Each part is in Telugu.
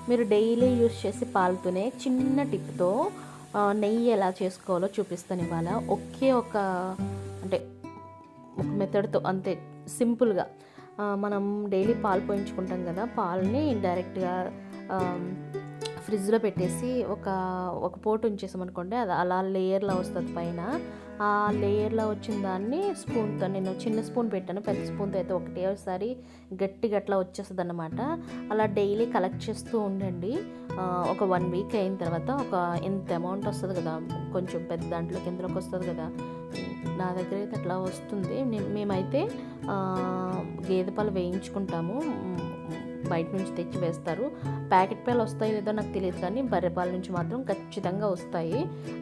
మీరు డైలీ యూస్ చేసే పాలతోనే చిన్న టిప్తో నెయ్యి ఎలా చేసుకోవాలో చూపిస్తాను ఇవాళ. ఒక అంటే ఒక మెథడ్తో అంతే సింపుల్గా. మనం డైలీ పాలు పోయించుకుంటాం కదా, పాలని డైరెక్ట్గా ఫ్రిడ్జ్లో పెట్టేసి ఒక పోటు ఉంచేసామనుకోండి, అది అలా లేయర్లా వస్తుంది పైన. ఆ లేయర్లో వచ్చిన దాన్ని స్పూన్తో, నేను చిన్న స్పూన్ పెట్టాను, పెద్ద స్పూన్తో అయితే ఒకటేసారి గట్టిగా అట్లా వచ్చేస్తుంది అన్నమాట. అలా డైలీ కలెక్ట్ చేస్తూ ఉండండి. ఒక 1 వీక్ అయిన తర్వాత ఎంత అమౌంట్ వస్తుంది కదా, కొంచెం పెద్ద దాంట్లో కిందలోకి వస్తుంది కదా. నా దగ్గర అయితే అట్లా వస్తుంది. మేమైతే గేదె పాలు వేయించుకుంటాము, బయట నుంచి తెచ్చి వేస్తారు. ప్యాకెట్ పాలు వస్తాయి లేదో నాకు తెలియదు, కానీ బర్రె పాల నుంచి మాత్రం ఖచ్చితంగా వస్తాయి.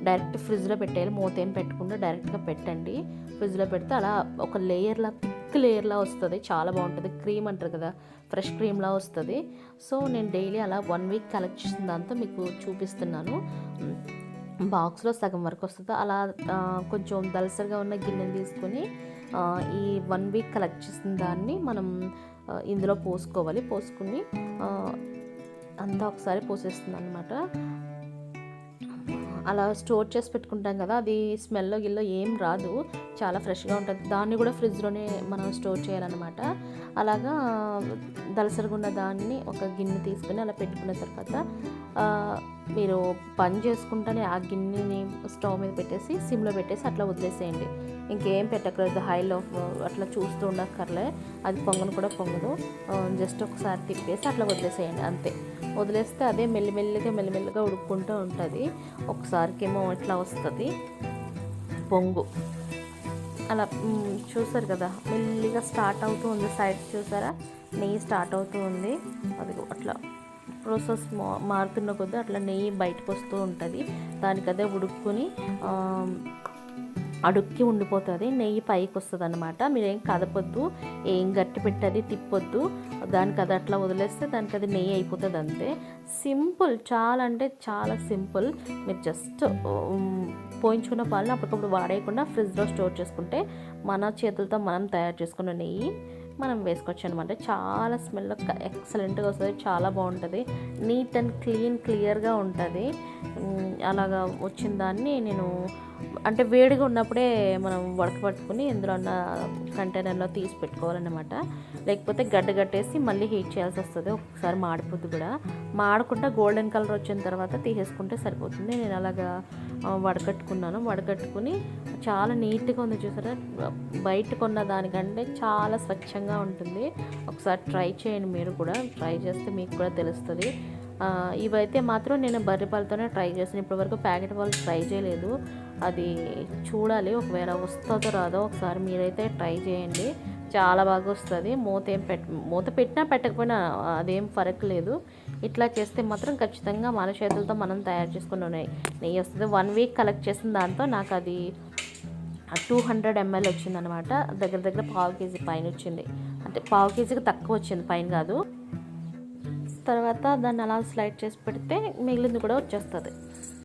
డైరెక్ట్ ఫ్రిడ్జ్లో పెట్టేయాలి, మూత ఏం పెట్టకుండా డైరెక్ట్గా పెట్టండి. ఫ్రిడ్జ్లో పెడితే అలా ఒక లేయర్లా, థిక్ లేయర్లా వస్తుంది, చాలా బాగుంటుంది. క్రీమ్ అంటారు కదా, ఫ్రెష్ క్రీమ్లా వస్తుంది. సో నేను డైలీ అలా 1 వీక్ కలెక్ట్ చేసిన దాంతో మీకు చూపిస్తున్నాను. బాక్స్లో సగం వరకు వస్తుంది. అలా కొంచెం దలసరిగా ఉన్న గిన్నెని తీసుకొని ఈ 1 వీక్ కలెక్ట్ చేసిన దాన్ని మనం ఇందులో పోసుకోవాలి. పోసుకుని అంతా ఒకసారి పోసేస్తుంది అనమాట. అలా స్టోర్ చేసి పెట్టుకుంటాం కదా, అది స్మెల్లో గిల్లో ఏం రాదు, చాలా ఫ్రెష్గా ఉంటుంది. దాన్ని కూడా ఫ్రిడ్జ్లోనే మనం స్టోర్ చేయాలన్నమాట. అలాగా దలసరిగా ఉన్న దాన్ని ఒక గిన్నె తీసుకుని అలా పెట్టుకున్న తర్వాత మీరు పని చేసుకుంటేనే ఆ గిన్నెని స్టవ్ మీద పెట్టేసి సిమ్లో పెట్టేసి అట్లా వదిలేసేయండి. ఇంకేం పెట్టక్కర్లేదు, హైలో అట్లా చూస్తూ ఉండక్కర్లే, అది పొంగను కూడా పొంగదు. జస్ట్ ఒకసారి తిప్పేసి అట్లా వదిలేసేయండి అంతే. వదిలేస్తే అదే మెల్లిమెల్లిగా ఉడుక్కుంటూ ఉంటుంది. ఒకసారికేమో ఇట్లా వస్తుంది పొంగు. అలా చూసారు కదా, మెల్లిగా స్టార్ట్ అవుతూ ఉంది, సైడ్ చూసారా నెయ్యి స్టార్ట్ అవుతూ ఉంది. అది అట్లా ప్రాసెస్ మారుతున్న కొద్దీ అట్లా నెయ్యి బయటకు వస్తూ ఉంటుంది. దానికి అదే ఉడుక్కుని అడుక్కి ఉండిపోతుంది, నెయ్యి పైకి వస్తుంది అన్నమాట. మీరేం కదపొద్దు, ఏం గట్టి పెట్టది తిప్పొద్దు, దానికి అది అట్లా వదిలేస్తే దానికి అది నెయ్యి అయిపోతుంది అంతే. సింపుల్, చాలా అంటే చాలా సింపుల్. మీరు జస్ట్ పోయించుకున్న పాలను అప్పటికప్పుడు వాడేయకుండా ఫ్రిడ్జ్లో స్టోర్ చేసుకుంటే మన చేతులతో మనం తయారు చేసుకున్న నెయ్యి మనం వేసుకోవచ్చు అనమాట. చాలా స్మెల్ ఎక్సలెంట్గా వస్తుంది, చాలా బాగుంటుంది, నీట్ అండ్ క్లియర్గా ఉంటుంది. అలాగా వచ్చిన దాన్ని నేను అంటే వేడిగా ఉన్నప్పుడే మనం వడకబట్టుకుని ఇందులో ఉన్న కంటైనర్లో తీసి పెట్టుకోవాలన్నమాట. లేకపోతే గడ్డగట్టేసి మళ్ళీ హీట్ చేయాల్సి వస్తుంది, ఒకసారి మాడిపోద్ది కూడా. మాడకుండా గోల్డెన్ కలర్ వచ్చిన తర్వాత తీసేసుకుంటే సరిపోతుంది. నేను అలాగా వడకట్టుకుని చాలా నీట్గా ఉంది చూసారా, బయట కొన్న దానికంటే చాలా స్వచ్ఛంగా ఉంటుంది. ఒకసారి ట్రై చేయండి, మీరు కూడా ట్రై చేస్తే మీకు కూడా తెలుస్తుంది. ఇవైతే మాత్రం నేను బర్రె పాలతోనే ట్రై చేసాను, ఇప్పటివరకు ప్యాకెట్ పాలు ట్రై చేయలేదు. అది చూడాలి, ఒకవేళ వస్తుందో రాదో ఒకసారి మీరైతే ట్రై చేయండి, చాలా బాగా వస్తుంది. మూత పెట్టినా పెట్టకపోయినా అదేం ఫరక్ లేదు. ఇట్లా చేస్తే మాత్రం ఖచ్చితంగా మన చేతులతో మనం తయారు చేసుకుని నెయ్యి వస్తుంది. 1 వీక్ కలెక్ట్ చేసిన దాంతో నాకు అది 200 ml వచ్చిందనమాట. దగ్గర 1/2 kg పైన వచ్చింది, అంటే 1/2 kgకి తక్కువ వచ్చింది, పైన కాదు. తర్వాత దాన్ని అలా స్లైడ్ చేసి పెడితే మిగిలింది కూడా వచ్చేస్తుంది.